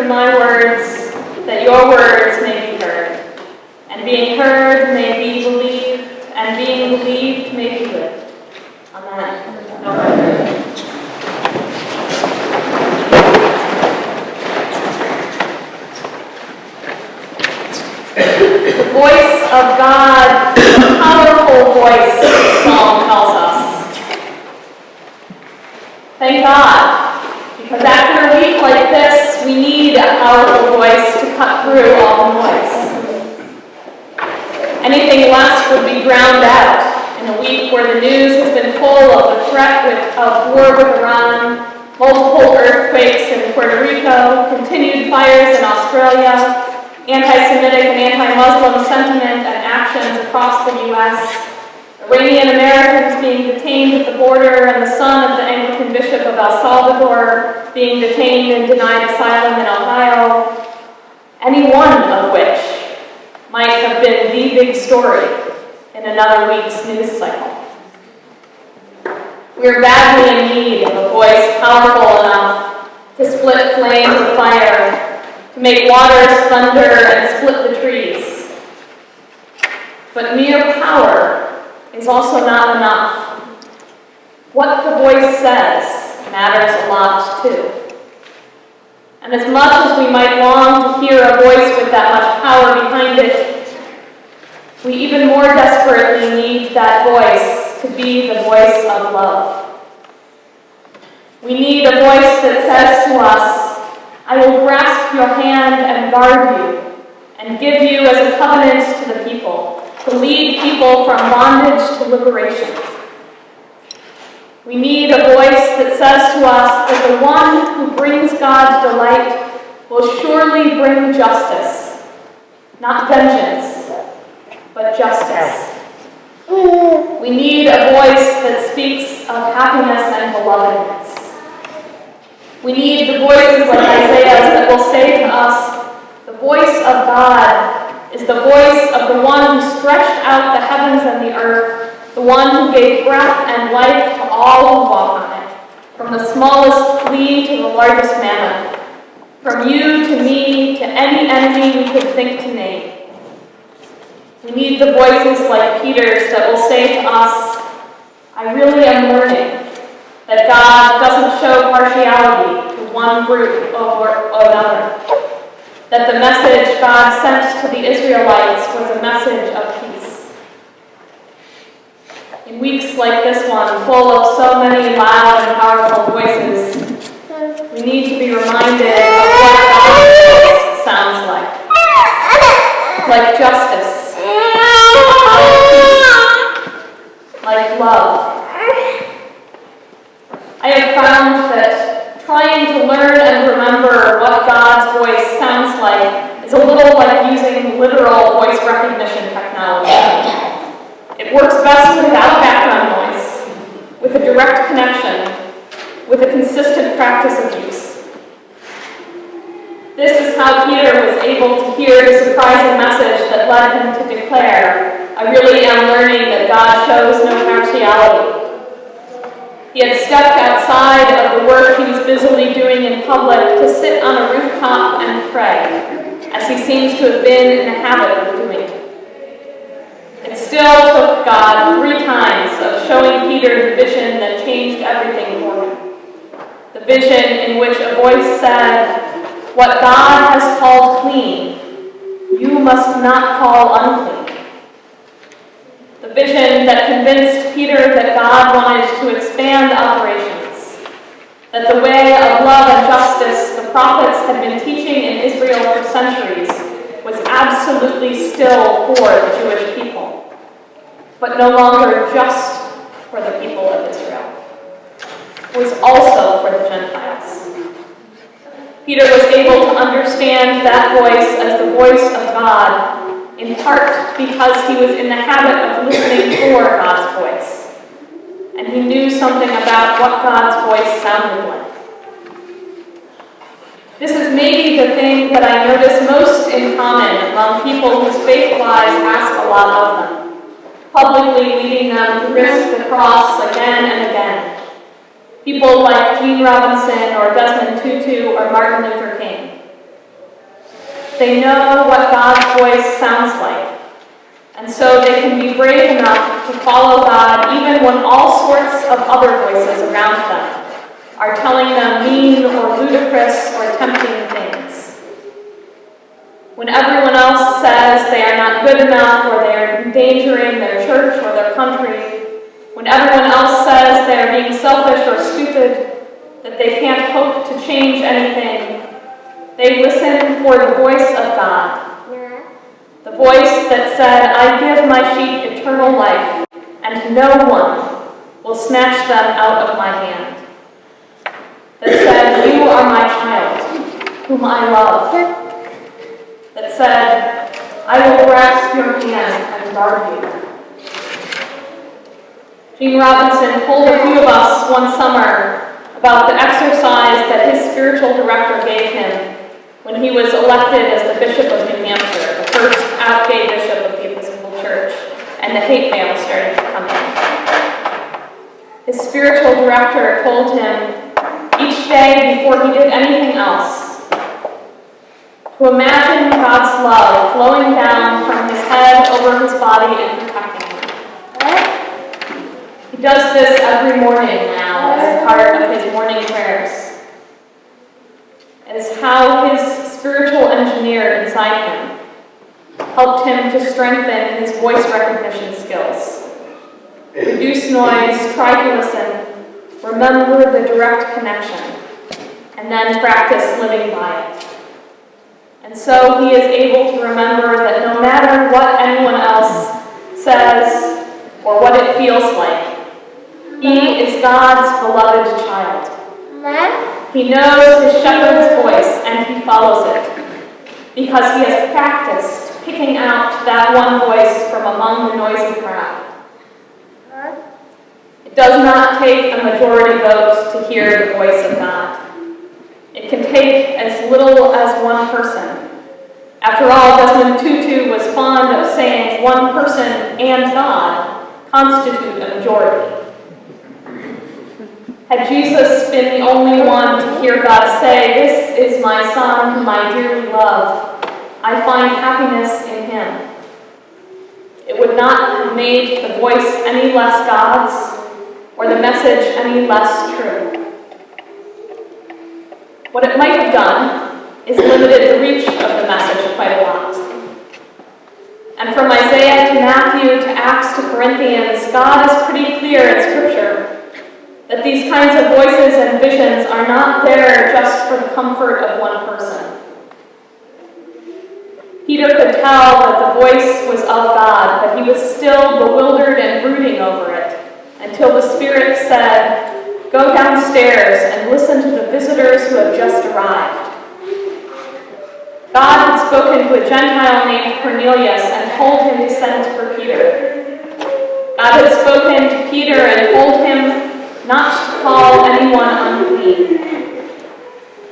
through my words, that your words may be heard. And being heard may be believed, and being believed may be lived. Amen. Amen. The voice of God, a powerful voice, the psalm tells us. Thank God, because after a week like this, we need a powerful voice to cut through all the noise. Anything less would be drowned out in a week where the news has been full of the threat of war with Iran, multiple earthquakes in Puerto Rico, continued fires in Australia, anti-Semitic and anti-Muslim sentiment and actions across the U.S., Iranian Americans being detained at the border, and the son of the Anglican Bishop of El Salvador being detained and denied asylum in Ohio, any one of which might have been the big story in another week's news cycle. We are badly in need of a voice powerful enough to split flames of fire, to make waters thunder and split the trees. But mere power is also not enough. What the voice says matters a lot too. And as much as we might long to hear a voice with that much power behind it, we even more desperately need that voice to be the voice of love. We need a voice that says to us, I will grasp your hand and guard you, and give you as a covenant to the people, to lead people from bondage to liberation. We need a voice that says to us that the one who brings God's delight will surely bring justice, not vengeance, but justice. We need a voice that speaks of happiness and belovedness. We need the voices like Isaiah's that will say to us, the voice of God is the voice of the one who stretched out the heavens and the earth, the one who gave breath and life to all who walk on it, from the smallest flea to the largest mammoth, from you to me to any enemy we could think to name. We need the voices like Peter's that will say to us, I really am learning that God doesn't show partiality to one group over another, that the message God sent to the Israelites was a message of peace. In weeks like this one, full of so many loud and powerful voices, we need to be reminded of what God's voice sounds like justice, like peace, like love. I have found that trying to learn and remember what God's voice sounds like is a little like using literal voice recognition technology. It works best without background noise, with a direct connection, with a consistent practice of use. This is how Peter was able to hear the surprising message that led him to declare, I really am learning that God shows no partiality. He had stepped outside of the work he was busily doing in public to sit on a rooftop and pray, as he seems to have been in the habit of doing. It still took God 3 times of showing Peter the vision that changed everything for him. The vision in which a voice said, what God has called clean, you must not call unclean. The vision that convinced Peter that God wanted to expand operations, that the way of love and justice the prophets had been teaching in Israel for centuries was absolutely still for the Jewish people, but no longer just for the people of Israel. It was also for the Gentiles. Peter was able to understand that voice as the voice of God, in part because he was in the habit of listening for God's voice, and he knew something about what God's voice sounded like. This is maybe the thing that I notice most in common among people whose faith lives ask a lot of them, publicly leading them to risk the cross again and again. People like Gene Robinson or Desmond Tutu or Martin Luther King. they know what God's voice sounds like. And so they can be brave enough to follow God even when all sorts of other voices around them are telling them mean or ludicrous or tempting things. When everyone else says they are not good enough or they are endangering their church or their country, when everyone else says they are being selfish or stupid, that they can't hope to change anything, they listen for the voice of God. The voice that said, "I give my sheep eternal life, and no one will snatch them out of my hand." That said, "You are my child, whom I love." That said, "I will grasp your hand and guard you." Gene Robinson told a few of us one summer about the exercise that his spiritual director gave him when he was elected as the Bishop of New Hampshire, the first out-gay bishop of the Episcopal Church, and the hate mail started to come in. His spiritual director told him each day before he did anything else to imagine God's love flowing down from his head over his body and protecting him. He does this every morning now as a part of his morning prayers. It is how his spiritual engineer inside him helped him to strengthen his voice recognition skills. Reduce noise, try to listen, remember the direct connection, and then practice living by it. And so he is able to remember that no matter what anyone else says or what it feels like, he is God's beloved child. He knows his shepherd's voice and he follows it because he has practiced picking out that one voice from among the noisy crowd. It does not take a majority vote to hear the voice of God. It can take as little as one person. After all, Desmond Tutu was fond of saying one person and God constitute a majority. Had Jesus been the only one to hear God say, "This is my Son, whom I dearly love, I find happiness in him," it would not have made the voice any less God's or the message any less true. What it might have done is limited the reach of the message quite a lot. And from Isaiah to Matthew to Acts to Corinthians, God is pretty clear in Scripture that these kinds of voices and visions are not there just for the comfort of one person. Peter could tell that the voice was of God, but he was still bewildered and brooding over it until the Spirit said, "Go downstairs and listen to the visitors who have just arrived." God had spoken to a Gentile named Cornelius and told him to send for Peter. God had spoken to Peter and told him not to call anyone unclean.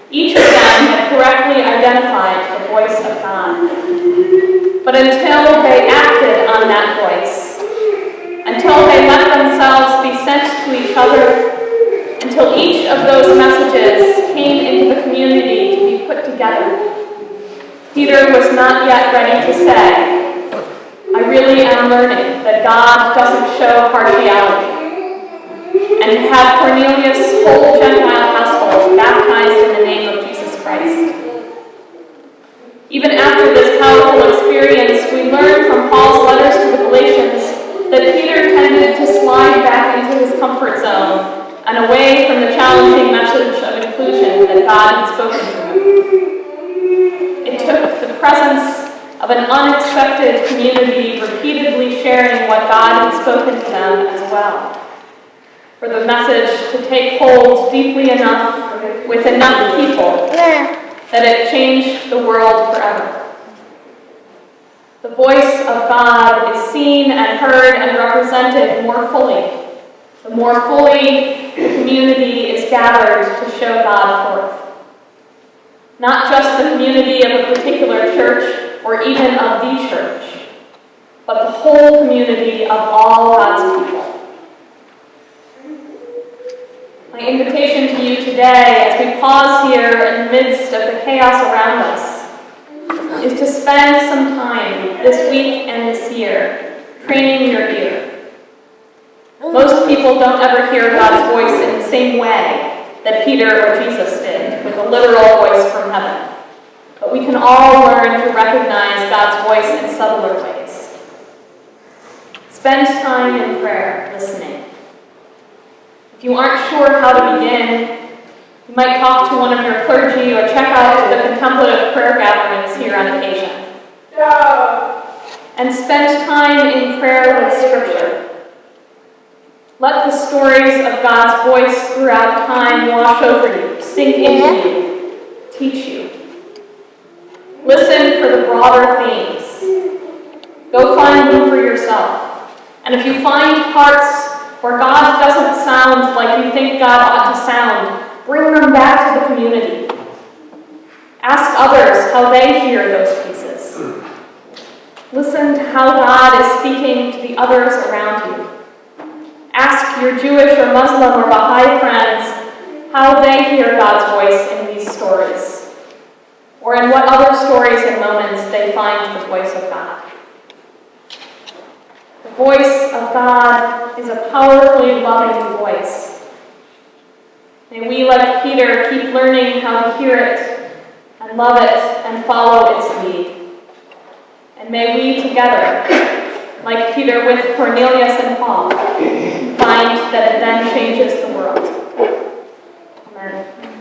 Each of them had correctly identified the voice of God. But until they acted on that voice, until they let themselves be sent to each other, until each of those messages came into the community to be put together, Peter was not yet ready to say, "I really am learning that God doesn't show partiality," and have Cornelius' whole Gentile household baptized in the name of Jesus Christ. Even after this powerful experience, we learn from Paul's letters to the Galatians that Peter tended to slide back into his comfort zone and away from the challenging message of inclusion that God had spoken to him. It took the presence of an unexpected community repeatedly sharing what God had spoken to them as well, for the message to take hold deeply enough with enough people that it changed the world forever. The voice of God is seen and heard and represented more fully. The more fully the community is gathered to show God forth. Not just the community of a particular church or even of the church, but the whole community of all God's people. My invitation to you today, as we pause here in the midst of the chaos around us, is to spend some time this week and this year training your ear. Most people don't ever hear God's voice in the same way that Peter or Jesus did, with a literal voice from heaven. But we can all learn to recognize God's voice in subtler ways. Spend time in prayer, listening. If you aren't sure how to begin, you might talk to one of your clergy or check out the contemplative prayer gatherings here on occasion. And spend time in prayer with Scripture. Let the stories of God's voice throughout time wash over you, sink into you, teach you. Listen for the broader themes. Go find them for yourself. And if you find parts where God doesn't sound like you think God ought to sound, bring them back to the community. Ask others how they hear those pieces. Listen to how God is speaking to the others around you. Ask your Jewish or Muslim or Baha'i friends how they hear God's voice in these stories, or in what other stories and moments they find the voice of God. The voice of God is a powerfully loving voice. May we, like Peter, keep learning how to hear it and love it and follow its lead. And may we together, like Peter with Cornelius and Paul, find that it then changes the world. Amen.